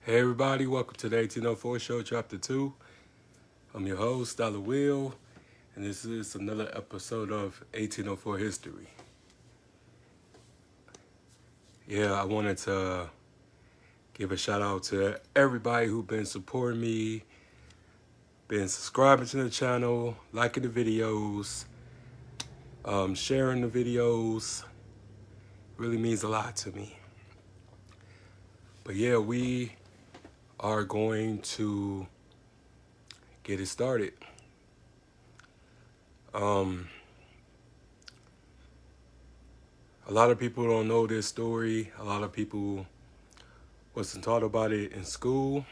Hey everybody, welcome to the 1804 Show, Chapter 2. I'm your host, Dollar Will, and this is another episode of 1804 History. Yeah, I wanted to give a shout out to everybody who's been supporting me, been subscribing to the channel, liking the videos, sharing the videos. Really means a lot to me. But yeah, we are going to get it started. A lot of people don't know this story. A lot of people wasn't taught about it in school.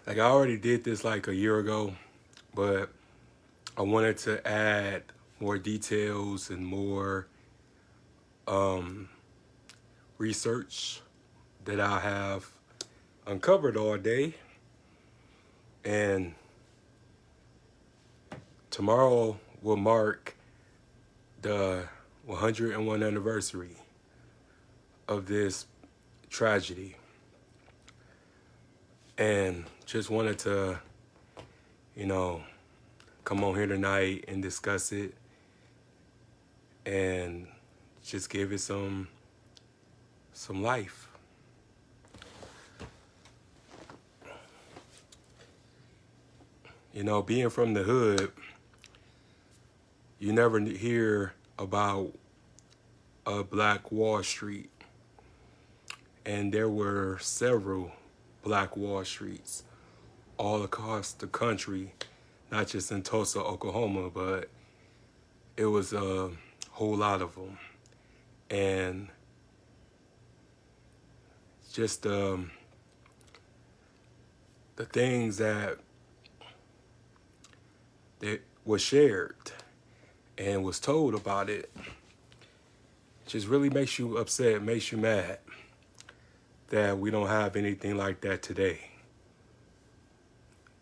Like, I already did this like a year ago, but I wanted to add more details and more research that I have uncovered all day. And tomorrow will mark the 101 anniversary of this tragedy. And just wanted to, come on here tonight and discuss it and just give it some life. Being from the hood, you never hear about a Black Wall Street. And there were several Black Wall Streets all across the country, not just in Tulsa, Oklahoma, but it was a whole lot of them. And just the things that was shared and was told about it just really makes you upset, makes you mad that we don't have anything like that today.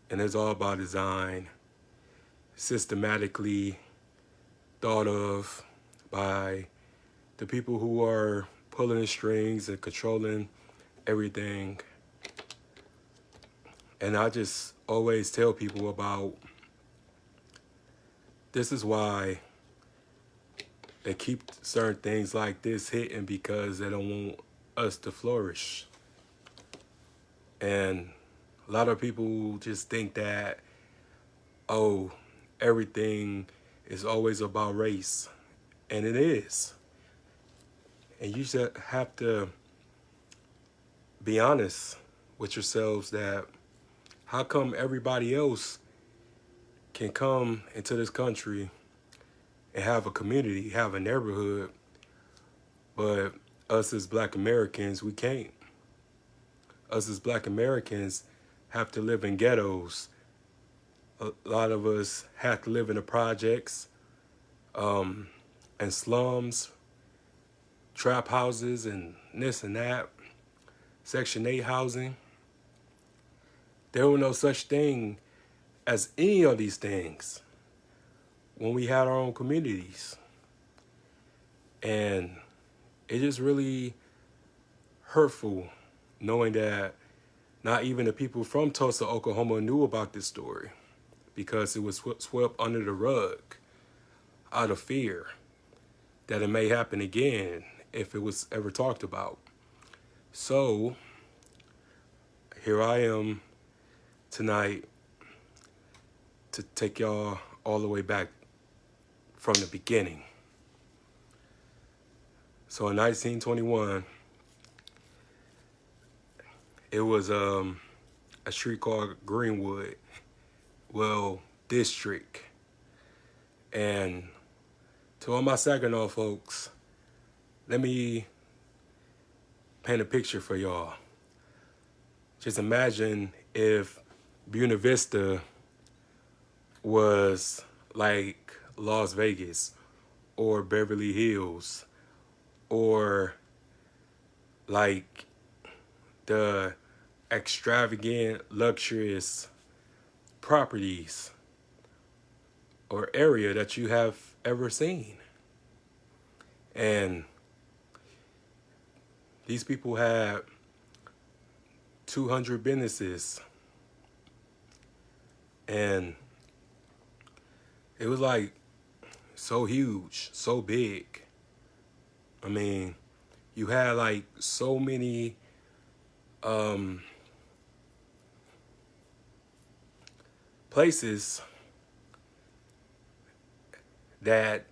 And it's all by design, systematically thought of by the people who are pulling the strings and controlling everything. And I just always tell people about this is why they keep certain things like this hitting, because they don't want us to flourish. And a lot of people just think that, everything is always about race. And it is. And you just have to be honest with yourselves that how come everybody else can come into this country and have a community, have a neighborhood, but us as Black Americans, we can't. Us as Black Americans have to live in ghettos. A lot of us have to live in the projects, and slums, trap houses, and this and that, Section 8 housing. There was no such thing as any of these things when we had our own communities. And it just really hurtful knowing that not even the people from Tulsa, Oklahoma knew about this story, because it was swept under the rug out of fear that it may happen again if it was ever talked about. So here I am tonight to take y'all all the way back from the beginning. So in 1921, it was a street called Greenwood, District. And to all my Saginaw folks, let me paint a picture for y'all. Just imagine if Buena Vista was like Las Vegas or Beverly Hills, or like the extravagant, luxurious properties or area that you have ever seen. And these people had 200 businesses. And it was like so huge, so big. I mean, you had like so many places that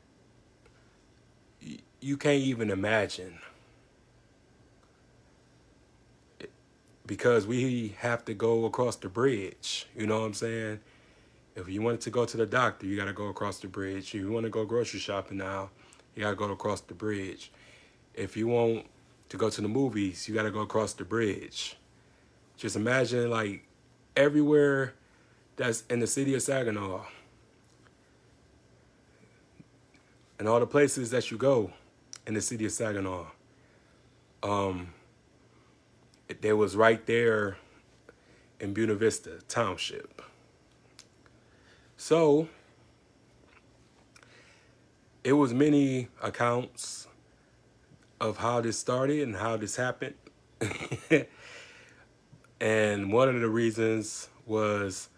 you can't even imagine, because we have to go across the bridge. You know what I'm saying? If you wanted to go to the doctor, you got to go across the bridge. If you want to go grocery shopping now, you got to go across the bridge. If you want to go to the movies, you got to go across the bridge. Just imagine like everywhere that's in the city of Saginaw and all the places that you go in the city of Saginaw, they was right there in Buena Vista Township. So it was many accounts of how this started and how this happened. And one of the reasons was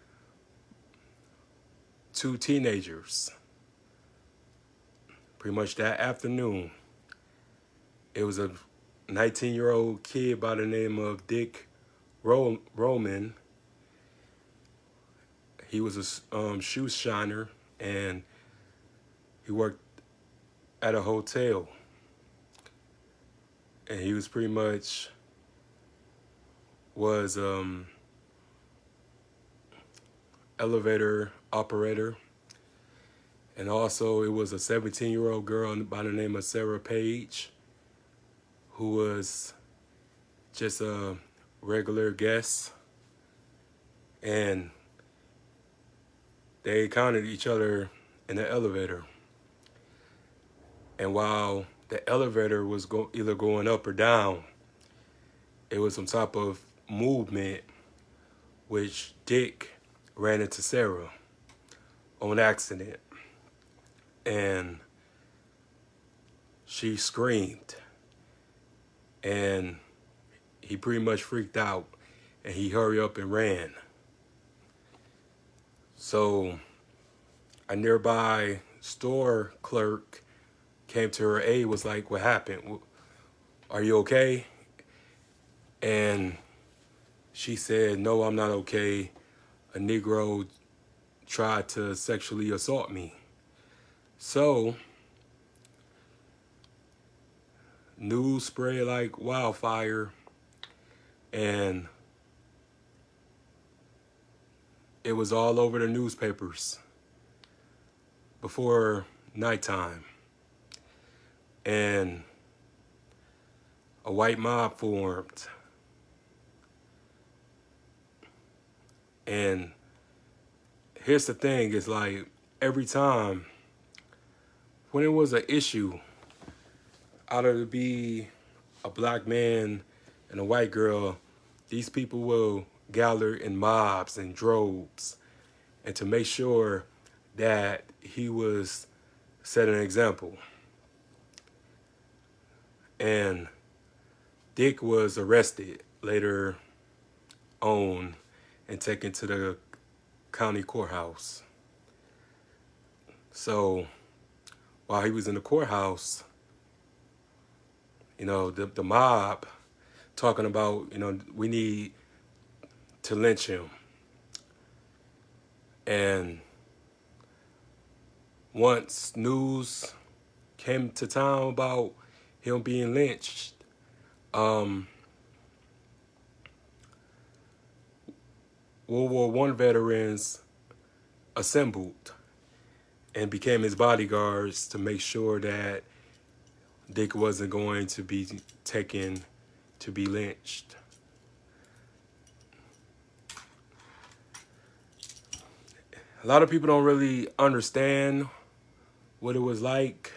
two teenagers. Pretty much that afternoon, it was a 19-year-old kid by the name of Dick Roman. He was a shoe shiner, and he worked at a hotel. And he was pretty much was elevator operator. And also it was a 17-year-old girl by the name of Sarah Page, who was just a regular guest. And they encountered each other in the elevator. And while the elevator was either going up or down, it was some type of movement, which Dick ran into Sarah on accident. And she screamed. And he pretty much freaked out, and he hurried up and ran. So a nearby store clerk came to her aid, was like, "What happened? Are you okay?" And she said, "No, I'm not okay. A Negro tried to sexually assault me." So news spread like wildfire, and it was all over the newspapers before nighttime. And a white mob formed. And here's the thing, is like every time when it was an issue, out of to be a black man and a white girl, these people will gather in mobs and droves, and to make sure that he was setting an example. And Dick was arrested later on and taken to the county courthouse. So while he was in the courthouse, the mob talking about, we need to lynch him. And once news came to town about him being lynched, World War I veterans assembled and became his bodyguards to make sure that Dick wasn't going to be taken to be lynched. A lot of people don't really understand what it was like,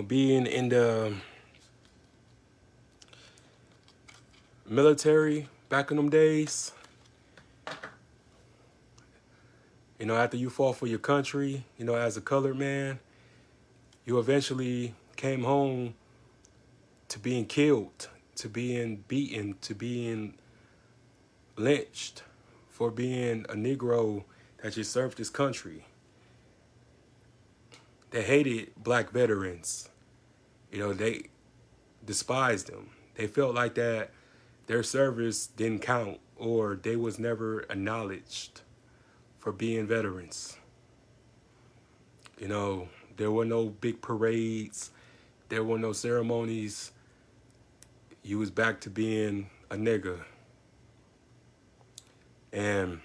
being in the military back in them days. After you fought for your country, as a colored man, you eventually came home to being killed, to being beaten, to being lynched for being a Negro that just served his country. They hated black veterans. They despised them. They felt like that their service didn't count, or they was never acknowledged for being veterans. There were no big parades. There were no ceremonies. You was back to being a nigga. And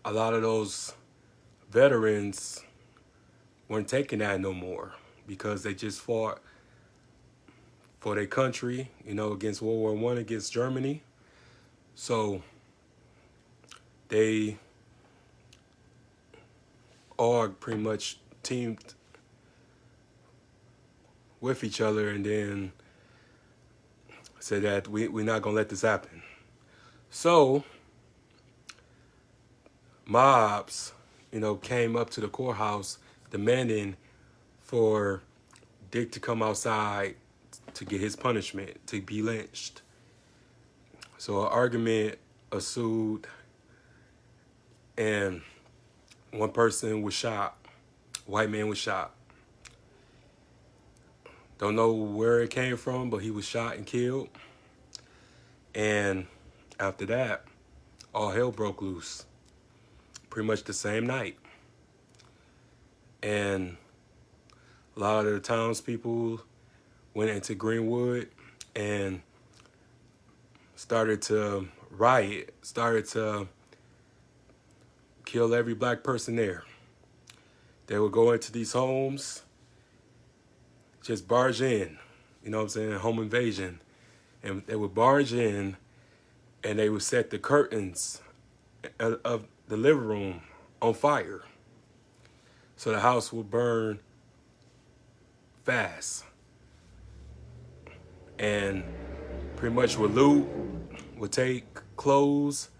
a lot of those veterans weren't taking that no more because they just fought for their country, against World War I, against Germany. So they all pretty much teamed with each other and then said that we're not going to let this happen. So mobs, came up to the courthouse demanding for Dick to come outside to get his punishment, to be lynched. So an argument ensued, and one person was shot. White man was shot. Don't know where it came from, but he was shot and killed. And after that, all hell broke loose. Pretty much the same night. And a lot of the townspeople went into Greenwood and started to riot, started to kill every black person there. They would go into these homes, just barge in, home invasion. And they would barge in and they would set the curtains of the living room on fire. So the house would burn fast. And pretty much would loot, would take clothes,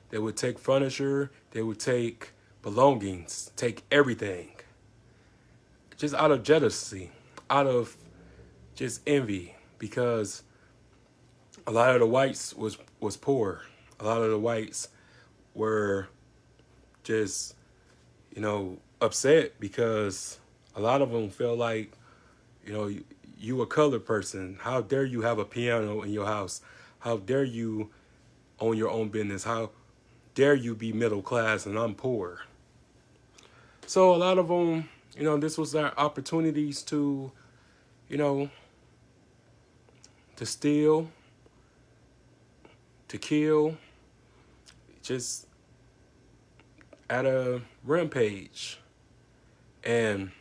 they would take furniture, they would take belongings, take everything. Just out of jealousy, out of just envy, because a lot of the whites was poor. A lot of the whites were just, upset because a lot of them felt like, you a colored person. How dare you have a piano in your house? How dare you own your own business? How dare you be middle class and I'm poor? So a lot of them, this was their opportunities to, to steal, to kill, just at a rampage. And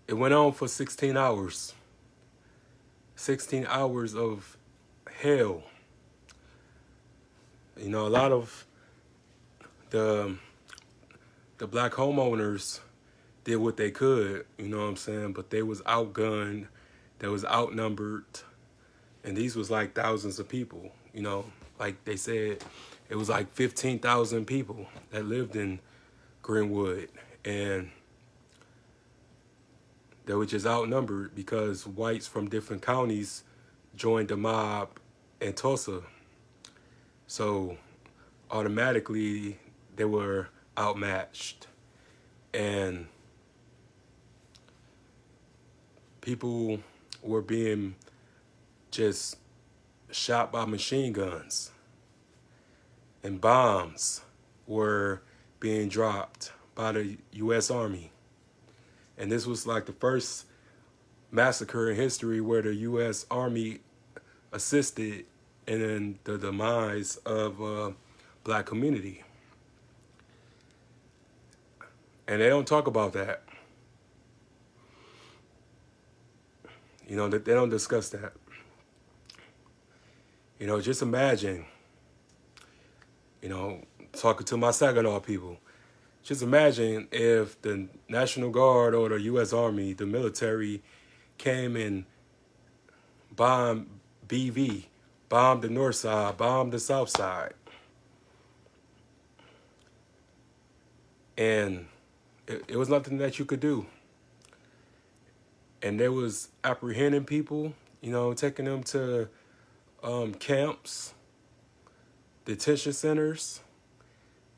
it went on for 16 hours. 16 hours of hell. A lot of the black homeowners did what they could, but they was outgunned, they was outnumbered, and these was like thousands of people, like they said, it was like 15,000 people that lived in Greenwood, and they were just outnumbered because whites from different counties joined the mob in Tulsa. So automatically they were outmatched. And people were being just shot by machine guns. And bombs were being dropped by the U.S. Army. And this was like the first massacre in history where the U.S. Army assisted in the demise of a black community. And they don't talk about that. They don't discuss that. Just imagine, talking to my Saginaw people, just imagine if the National Guard or the U.S. Army, the military, came and bombed BV, bombed the north side, bombed the south side. And it was nothing that you could do. And they was apprehending people, taking them to camps, detention centers,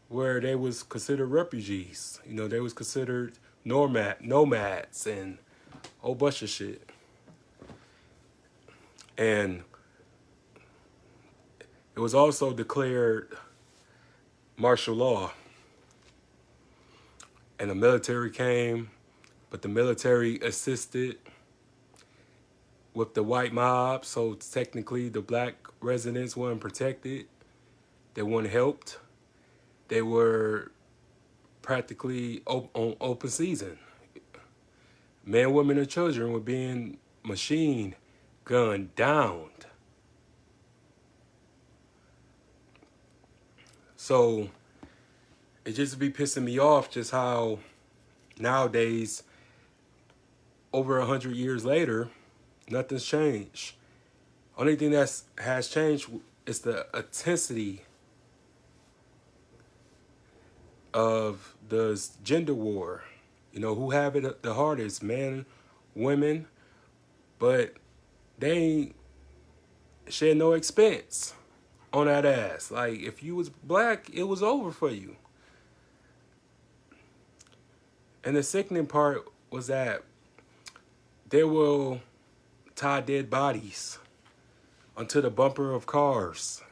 where they was considered refugees. You know, they was considered nomads and a whole bunch of shit. And it was also declared martial law. And the military came, but the military assisted with the white mob, so technically the black residents weren't protected. They weren't helped. They were practically on open season. Men, women, and children were being machine gunned down. So it just be pissing me off just how nowadays, over 100 years later, nothing's changed. Only thing that has changed is the intensity of the gender war. You know, who have it the hardest, men, women, but they ain't shed no expense on that ass. Like, if you was black, it was over for you. And the sickening part was that they will tie dead bodies onto the bumper of cars,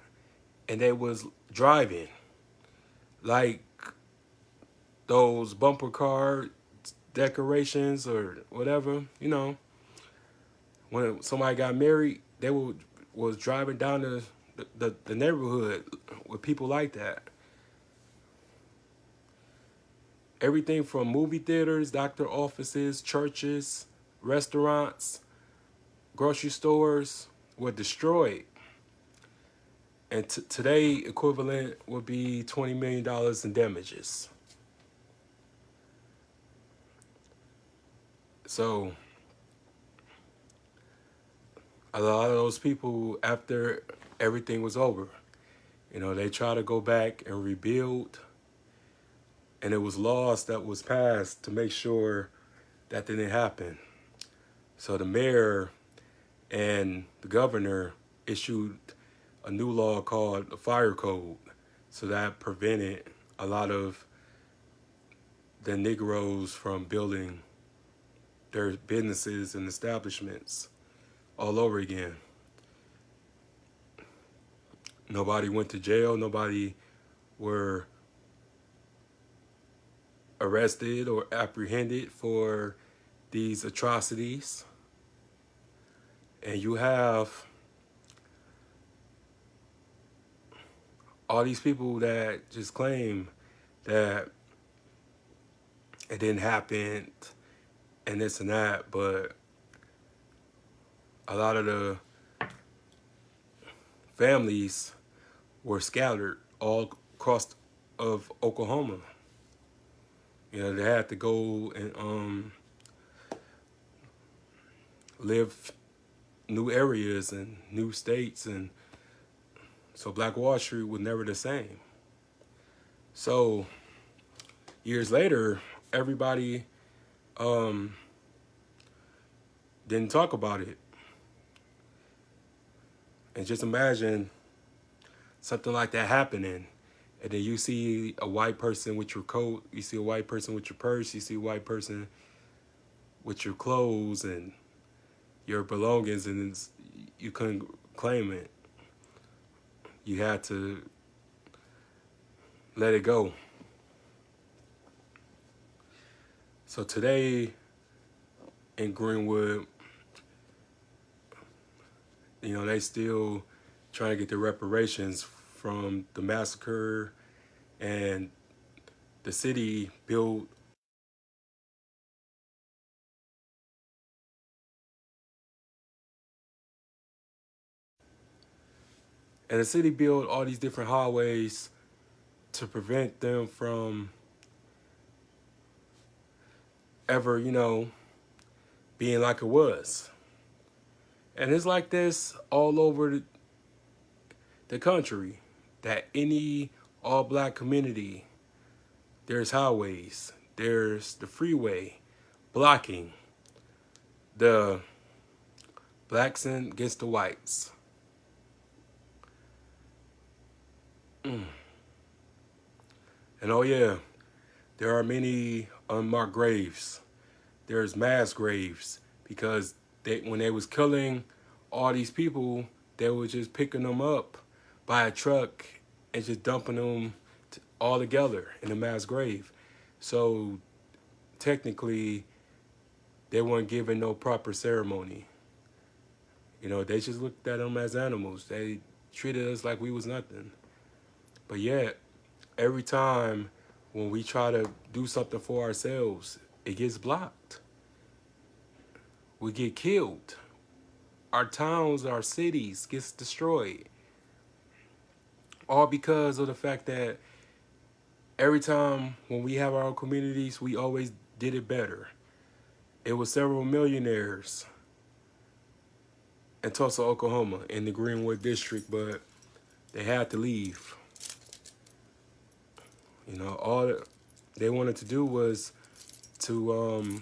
and they was driving like those bumper car decorations or whatever. You know, when somebody got married, they was driving down the neighborhood with people like that. Everything from movie theaters, doctor offices, churches, restaurants, grocery stores were destroyed. And today, equivalent would be $20 million in damages. So, a lot of those people, after everything was over, you know, they try to go back and rebuild. And it was laws that was passed to make sure that didn't happen. So the mayor and the governor issued a new law called the Fire Code. So that prevented a lot of the Negroes from building their businesses and establishments all over again. Nobody went to jail. Nobody were arrested or apprehended for these atrocities. And you have all these people that just claim that it didn't happen and this and that, but a lot of the families were scattered all across of Oklahoma. You know, they had to go and live new areas and new states, and so Black Wall Street was never the same. So years later, everybody didn't talk about it. And just imagine something like that happening, and then you see a white person with your coat, you see a white person with your purse, you see a white person with your clothes and your belongings, and you couldn't claim it. You had to let it go. So today in Greenwood, you know, they still trying to get the reparations from the massacre, and the city built all these different highways to prevent them from ever, you know, being like it was. And it's like this all over the country, that any all-black community, there's highways, there's the freeway blocking the blacks against the whites. And oh yeah, there are many unmarked graves. There's mass graves because when they was killing all these people, they were just picking them up by a truck and just dumping them all together in a mass grave. So technically, they weren't given no proper ceremony. You know, they just looked at them as animals. They treated us like we was nothing. But yet, every time when we try to do something for ourselves, it gets blocked. We get killed. Our towns, our cities gets destroyed. All because of the fact that every time when we have our own communities, we always did it better. It was several millionaires in Tulsa, Oklahoma, in the Greenwood district, but they had to leave. You know, all they wanted to do was to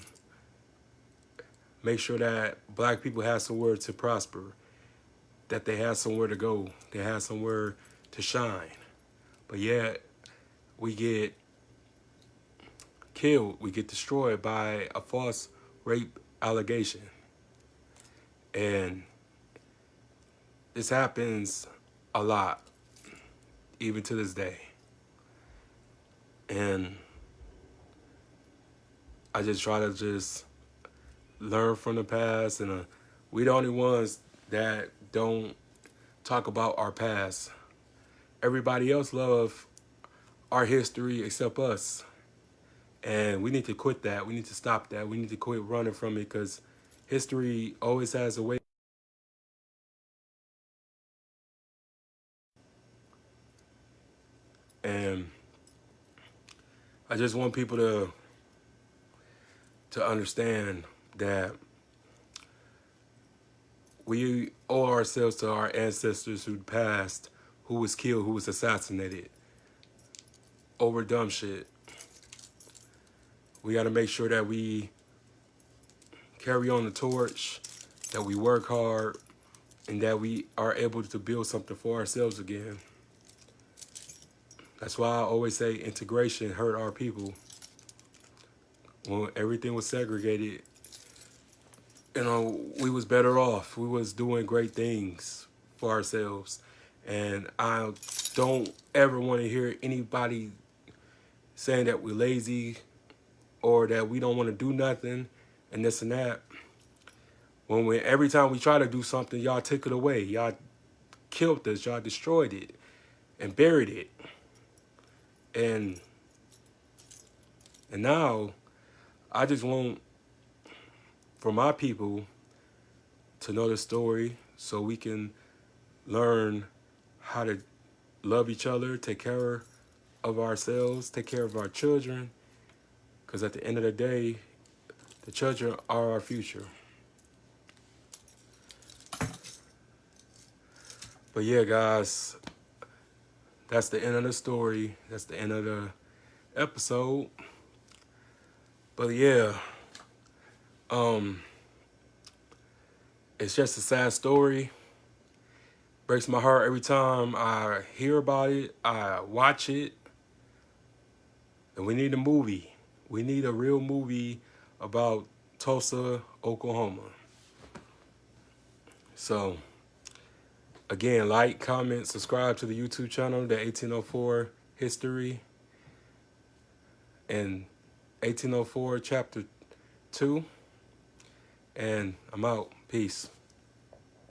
make sure that black people had somewhere to prosper, that they had somewhere to go, they had somewhere to shine. But yet, we get killed, we get destroyed by a false rape allegation. And this happens a lot, even to this day. And I just try to just learn from the past, and we the only ones that don't talk about our past. Everybody else love our history except us. And we need to quit that. We need to stop that. We need to quit running from it, because history always has a way. And I just want people to understand that we owe ourselves to our ancestors who passed, who was killed, who was assassinated over dumb shit. We got to make sure that we carry on the torch, that we work hard, and that we are able to build something for ourselves again. That's why I always say integration hurt our people. When everything was segregated, you know, we was better off. We was doing great things for ourselves. And I don't ever want to hear anybody saying that we're lazy or that we don't want to do nothing and this and that. When every time we try to do something, y'all took it away. Y'all killed us. Y'all destroyed it and buried it. And now I just want for my people to know the story so we can learn how to love each other, take care of ourselves, take care of our children. Because at the end of the day, the children are our future. But yeah, guys, that's the end of the story. That's the end of the episode. But yeah, it's just a sad story. Breaks my heart every time I hear about it, I watch it. And we need a movie. We need a real movie about Tulsa, Oklahoma. So, again, like, comment, subscribe to the YouTube channel, the 1804 History, and 1804 Chapter 2. And I'm out. Peace.